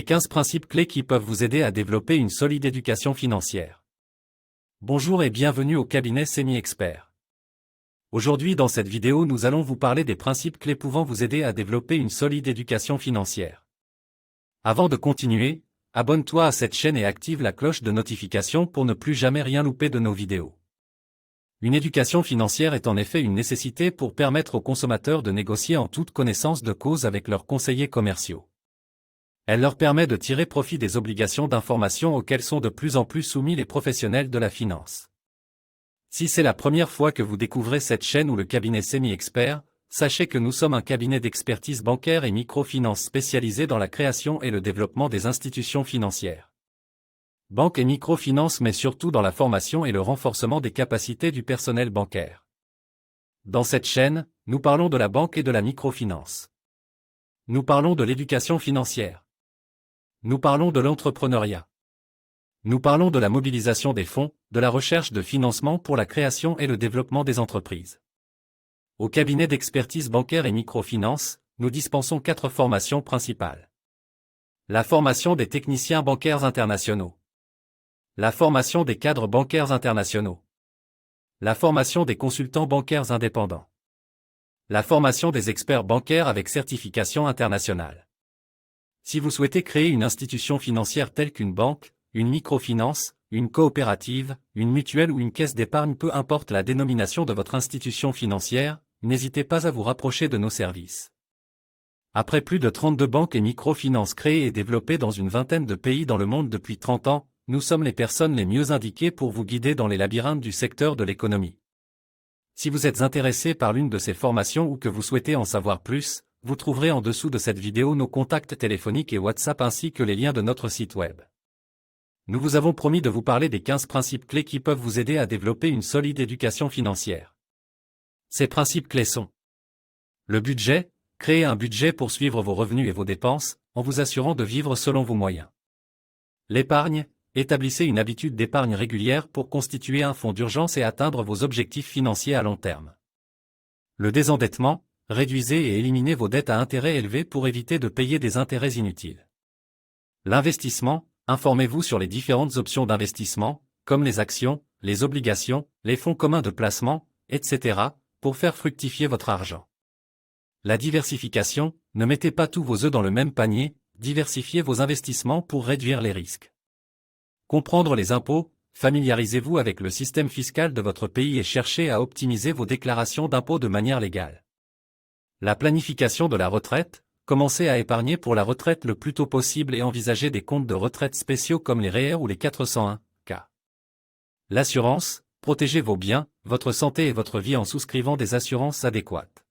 les 15 principes clés qui peuvent vous aider à développer une solide éducation financière. Bonjour et bienvenue au cabinet Semi-Expert. Aujourd'hui dans cette vidéo nous allons vous parler des principes clés pouvant vous aider à développer une solide éducation financière. Avant de continuer, abonne-toi à cette chaîne et active la cloche de notification pour ne plus jamais rien louper de nos vidéos. Une éducation financière est en effet une nécessité pour permettre aux consommateurs de négocier en toute connaissance de cause avec leurs conseillers commerciaux. Elle leur permet de tirer profit des obligations d'information auxquelles sont de plus en plus soumis les professionnels de la finance. Si c'est la première fois que vous découvrez cette chaîne ou le cabinet Semi-Expert, sachez que nous sommes un cabinet d'expertise bancaire et microfinance spécialisé dans la création et le développement des institutions financières. Banque et microfinance mais surtout dans la formation et le renforcement des capacités du personnel bancaire. Dans cette chaîne, nous parlons de la banque et de la microfinance. Nous parlons de l'éducation financière. Nous parlons de l'entrepreneuriat. Nous parlons de la mobilisation des fonds, de la recherche de financement pour la création et le développement des entreprises. Au cabinet d'expertise bancaire et microfinance, nous dispensons 4 formations principales. La formation des techniciens bancaires internationaux. La formation des cadres bancaires internationaux. La formation des consultants bancaires indépendants. La formation des experts bancaires avec certification internationale. Si vous souhaitez créer une institution financière telle qu'une banque, une microfinance, une coopérative, une mutuelle ou une caisse d'épargne, peu importe la dénomination de votre institution financière, n'hésitez pas à vous rapprocher de nos services. Après plus de 32 banques et microfinances créées et développées dans une vingtaine de pays dans le monde depuis 30 ans, nous sommes les personnes les mieux indiquées pour vous guider dans les labyrinthes du secteur de l'économie. Si vous êtes intéressé par l'une de ces formations ou que vous souhaitez en savoir plus, vous trouverez en dessous de cette vidéo nos contacts téléphoniques et WhatsApp ainsi que les liens de notre site web. Nous vous avons promis de vous parler des 15 principes clés qui peuvent vous aider à développer une solide éducation financière. Ces principes clés sont le budget, créez un budget pour suivre vos revenus et vos dépenses, en vous assurant de vivre selon vos moyens. L'épargne, établissez une habitude d'épargne régulière pour constituer un fonds d'urgence et atteindre vos objectifs financiers à long terme. Le désendettement, réduisez et éliminez vos dettes à intérêts élevés pour éviter de payer des intérêts inutiles. L'investissement, informez-vous sur les différentes options d'investissement, comme les actions, les obligations, les fonds communs de placement, etc., pour faire fructifier votre argent. La diversification, ne mettez pas tous vos œufs dans le même panier, diversifiez vos investissements pour réduire les risques. Comprendre les impôts, familiarisez-vous avec le système fiscal de votre pays et cherchez à optimiser vos déclarations d'impôts de manière légale. La planification de la retraite, commencez à épargner pour la retraite le plus tôt possible et envisagez des comptes de retraite spéciaux comme les REER ou les 401(k). L'assurance, protégez vos biens, votre santé et votre vie en souscrivant des assurances adéquates.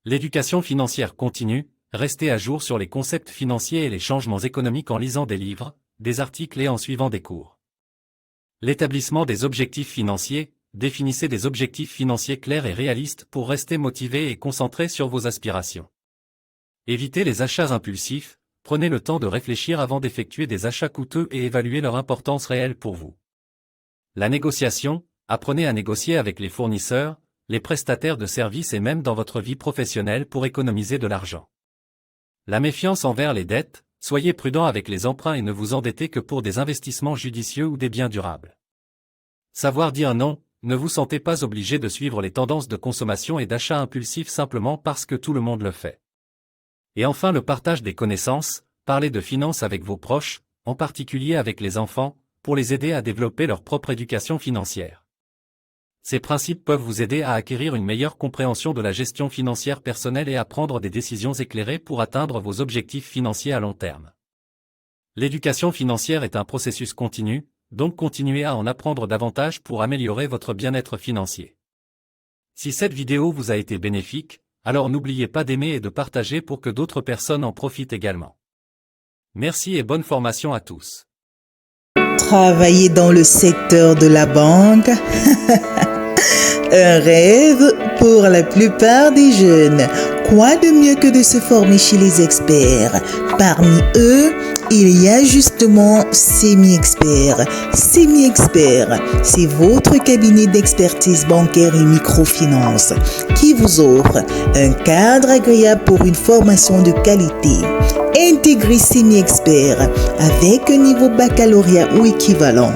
L'éducation financière continue, restez à jour sur les concepts financiers et les changements économiques en lisant des livres, des articles et en suivant des cours. L'établissement des objectifs financiers, définissez des objectifs financiers clairs et réalistes pour rester motivé et concentré sur vos aspirations. Évitez les achats impulsifs, prenez le temps de réfléchir avant d'effectuer des achats coûteux et évaluez leur importance réelle pour vous. La négociation, apprenez à négocier avec les fournisseurs, les prestataires de services et même dans votre vie professionnelle pour économiser de l'argent. La méfiance envers les dettes, soyez prudent avec les emprunts et ne vous endettez que pour des investissements judicieux ou des biens durables. Savoir dire non, ne vous sentez pas obligé de suivre les tendances de consommation et d'achat impulsif simplement parce que tout le monde le fait. Et enfin le partage des connaissances, parlez de finances avec vos proches, en particulier avec les enfants, pour les aider à développer leur propre éducation financière. Ces principes peuvent vous aider à acquérir une meilleure compréhension de la gestion financière personnelle et à prendre des décisions éclairées pour atteindre vos objectifs financiers à long terme. L'éducation financière est un processus continu, donc continuez à en apprendre davantage pour améliorer votre bien-être financier. Si cette vidéo vous a été bénéfique, alors n'oubliez pas d'aimer et de partager pour que d'autres personnes en profitent également. Merci et bonne formation à tous. Travailler dans le secteur de la banque, un rêve pour la plupart des jeunes. Quoi de mieux que de se former chez les experts? Parmi eux, il y a justement Semi-Expert. Semi-Expert, c'est votre cabinet d'expertise bancaire et microfinance qui vous offre un cadre agréable pour une formation de qualité. Intégrez Semi-Expert avec un niveau baccalauréat ou équivalent.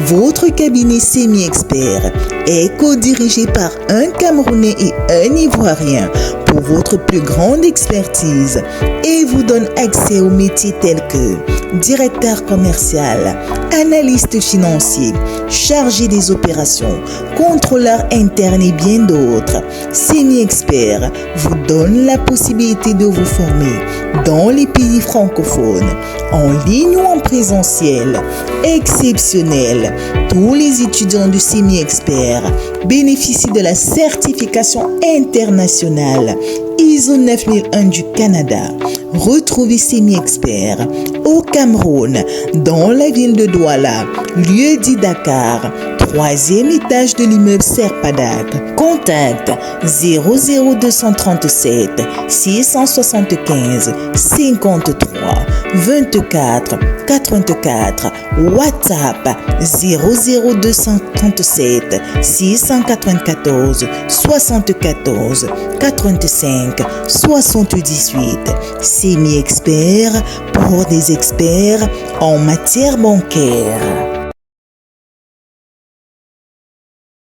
Votre cabinet Semi-Expert est co-dirigé par un Camerounais et un Ivoirien pour votre plus grande expertise et vous donne accès aux métiers tels que directeur commercial, analyste financier, chargé des opérations, contrôleur interne et bien d'autres. Semi-Expert vous donne la possibilité de vous former dans les pays francophones, en ligne ou en présentiel. Exceptionnel! Tous les étudiants du Semi-Expert bénéficient de la certification internationale ISO 9001 du Canada. Retrouvez Semi-Expert au Cameroun, dans la ville de Douala, lieu dit Dakar, 3e étage de l'immeuble Serpadak. Contact 00237 675 53 24 84. WhatsApp 00237 694 74 85 78. Semi-Expert pour des experts en matière bancaire.